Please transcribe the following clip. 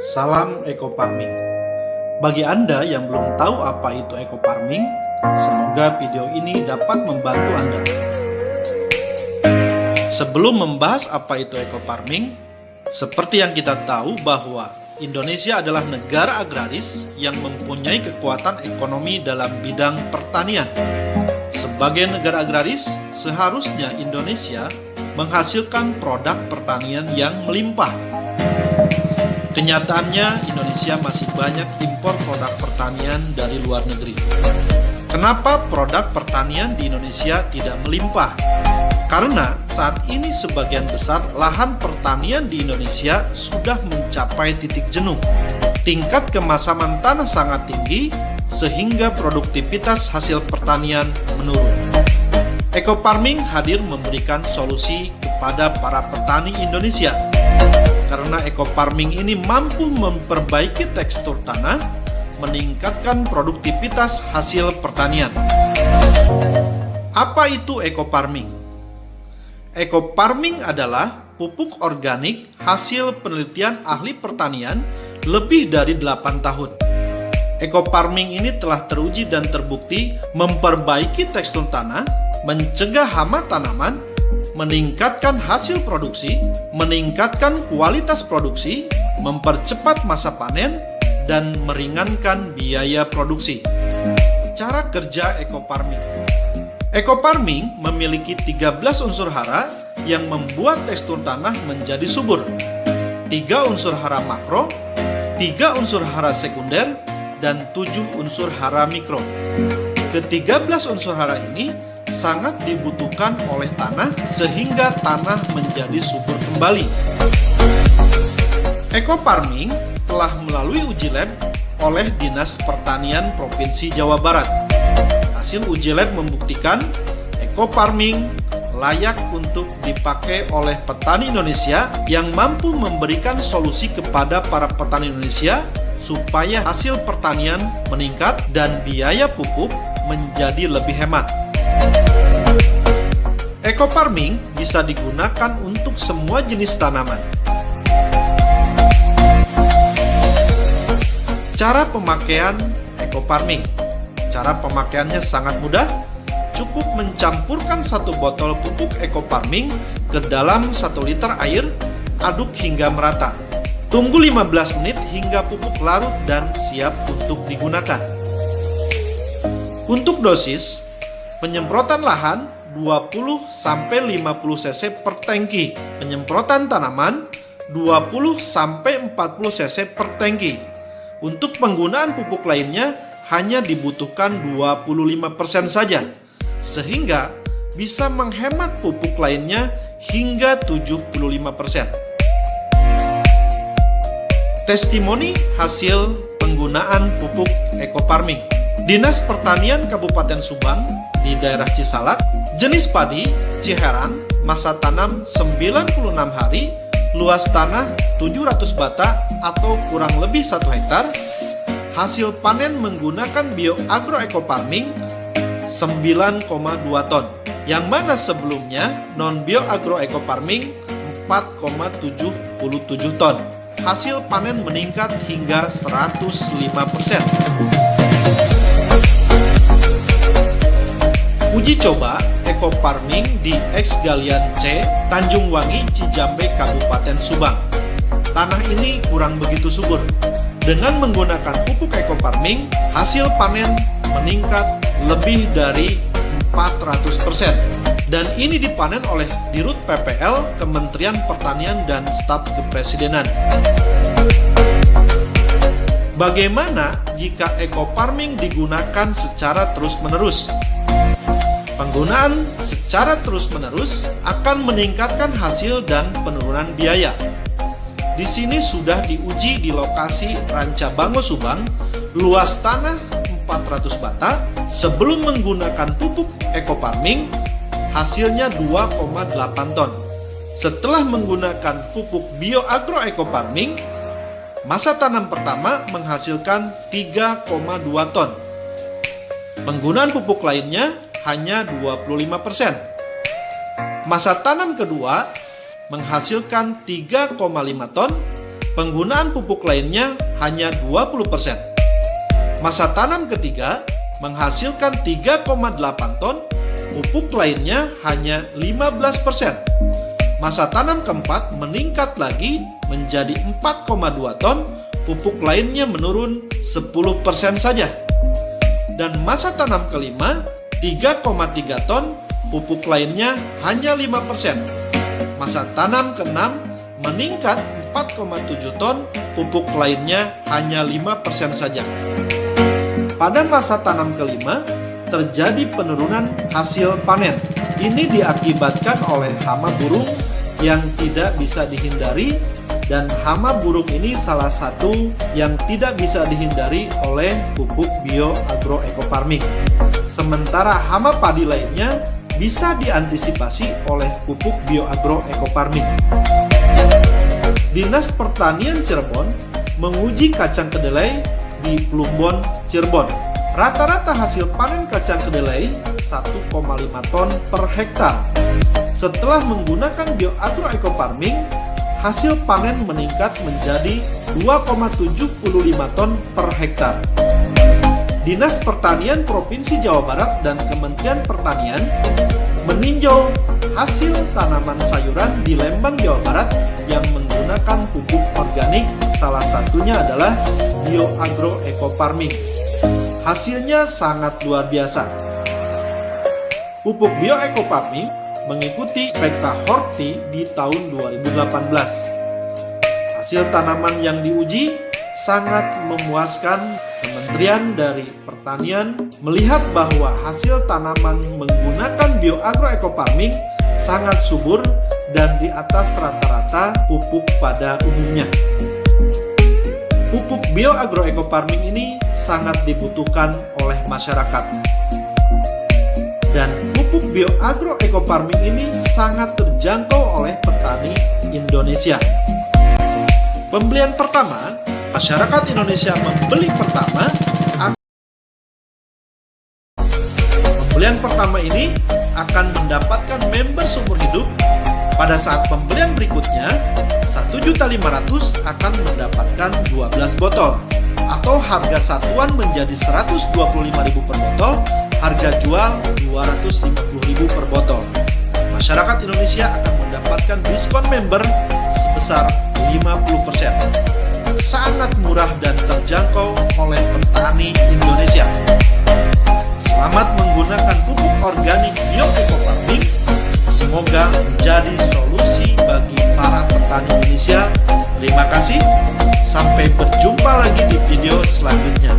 Salam Eco Farming. Bagi Anda yang belum tahu apa itu Eco Farming, semoga video ini dapat membantu Anda. Sebelum membahas apa itu Eco Farming, seperti yang kita tahu bahwa Indonesia adalah negara agraris yang mempunyai kekuatan ekonomi dalam bidang pertanian. Sebagai negara agraris, seharusnya Indonesia menghasilkan produk pertanian yang melimpah. Kenyataannya, Indonesia masih banyak impor produk pertanian dari luar negeri. Kenapa produk pertanian di Indonesia tidak melimpah? Karena saat ini sebagian besar lahan pertanian di Indonesia sudah mencapai titik jenuh. Tingkat kemasaman tanah sangat tinggi, sehingga produktivitas hasil pertanian menurun. Eco Farming hadir memberikan solusi kepada para petani Indonesia. Karena Eco Farming ini mampu memperbaiki tekstur tanah, meningkatkan produktivitas hasil pertanian. Apa itu Eco Farming? Eco Farming adalah pupuk organik hasil penelitian ahli pertanian lebih dari 8 tahun. Eco Farming ini telah teruji dan terbukti memperbaiki tekstur tanah, mencegah hama tanaman, meningkatkan hasil produksi, meningkatkan kualitas produksi, mempercepat masa panen, dan meringankan biaya produksi. Cara kerja Eco Farming. Eco Farming memiliki 13 unsur hara yang membuat tekstur tanah menjadi subur. 3 unsur hara makro, 3 unsur hara sekunder, dan 7 unsur hara mikro. Ke-13 unsur hara ini sangat dibutuhkan oleh tanah sehingga tanah menjadi subur kembali. Eco Farming telah melalui uji lab oleh Dinas Pertanian Provinsi Jawa Barat. Hasil uji lab membuktikan Eco Farming layak untuk dipakai oleh petani Indonesia yang mampu memberikan solusi kepada para petani Indonesia supaya hasil pertanian meningkat dan biaya pupuk menjadi lebih hemat. Eco Farming bisa digunakan untuk semua jenis tanaman. Cara pemakaian Eco Farming. Cara pemakaiannya sangat mudah. Cukup mencampurkan 1 botol pupuk Eco Farming ke dalam 1 liter air, aduk hingga merata. Tunggu 15 menit hingga pupuk larut dan siap untuk digunakan. Untuk dosis, penyemprotan lahan 20-50 cc per tangki, penyemprotan tanaman 20-40 cc per tangki. Untuk penggunaan pupuk lainnya hanya dibutuhkan 25% saja, sehingga bisa menghemat pupuk lainnya hingga 75%. Testimoni hasil penggunaan pupuk Eco Farming. Dinas Pertanian Kabupaten Subang di daerah Cisalak, jenis padi Ciherang, masa tanam 96 hari, luas tanah 700 bata atau kurang lebih 1 hektar, hasil panen menggunakan BioAgro Eco Farming 9,2 ton, yang mana sebelumnya non BioAgro Eco Farming 4,77 ton. Hasil panen meningkat hingga 105%. Uji coba Eco Farming di X Galian C, Tanjung Wangi, Cijambe, Kabupaten Subang. Tanah ini kurang begitu subur. Dengan menggunakan pupuk Eco Farming, hasil panen meningkat lebih dari 400%. Dan ini dipanen oleh Dirut PPL, Kementerian Pertanian dan Staf Kepresidenan. Bagaimana jika Eco Farming digunakan secara terus-menerus? Penggunaan secara terus-menerus akan meningkatkan hasil dan penurunan biaya. Di sini sudah diuji di lokasi Rancabango Subang, luas tanah 400 bata. Sebelum menggunakan pupuk Eco Farming, hasilnya 2,8 ton. Setelah menggunakan pupuk BioAgro Eco Farming, masa tanam pertama menghasilkan 3,2 ton. Penggunaan pupuk lainnya hanya 25%. Masa tanam kedua menghasilkan 3,5 ton Penggunaan pupuk lainnya hanya 20%. Masa tanam ketiga menghasilkan 3,8 ton, pupuk lainnya hanya 15%. Masa tanam keempat meningkat lagi menjadi 4,2 ton, pupuk lainnya menurun 10% saja. Dan masa tanam kelima 3,3 ton, pupuk lainnya hanya 5%. Masa tanam keenam meningkat 4,7 ton, pupuk lainnya hanya 5% saja. Pada masa tanam kelima, terjadi penurunan hasil panen. Ini diakibatkan oleh hama burung yang tidak bisa dihindari, dan hama burung ini salah satu yang tidak bisa dihindari oleh pupuk bioagroecofarming. Sementara hama padi lainnya bisa diantisipasi oleh pupuk bioagroecofarming. Dinas Pertanian Cirebon menguji kacang kedelai di Plumbon, Cirebon. Rata-rata hasil panen kacang kedelai 1,5 ton per hektar. Setelah menggunakan bioagroecofarming, hasil panen meningkat menjadi 2,75 ton per hektar. Dinas Pertanian Provinsi Jawa Barat dan Kementerian Pertanian meninjau hasil tanaman sayuran di Lembang, Jawa Barat yang menggunakan pupuk organik, salah satunya adalah bioagroecofarming. Hasilnya sangat luar biasa. Pupuk bioecofarming mengikuti PK Horti di tahun 2018. Hasil tanaman yang diuji sangat memuaskan. Kementerian dari Pertanian melihat bahwa hasil tanaman menggunakan bioagroecofarming sangat subur dan di atas rata-rata pupuk pada umumnya. Pupuk bioagroecofarming ini sangat dibutuhkan oleh masyarakat. Dan pupuk bioagroecofarming ini sangat terjangkau oleh petani Indonesia. Pembelian pertama, masyarakat Indonesia membeli pertama. Pembelian pertama ini akan mendapatkan member seumur hidup. Pada saat pembelian berikutnya, 1.500.000 akan mendapatkan 12 botol, atau harga satuan menjadi 125.000 per botol, harga jual 250.000 per botol. Masyarakat Indonesia akan mendapatkan diskon member sebesar 50%. Sangat murah dan terjangkau oleh petani Indonesia. Selamat menggunakan pupuk organik bioecofarming. Semoga menjadi solusi bagi para petani Indonesia. Terima kasih. Sampai berjumpa lagi di video selanjutnya.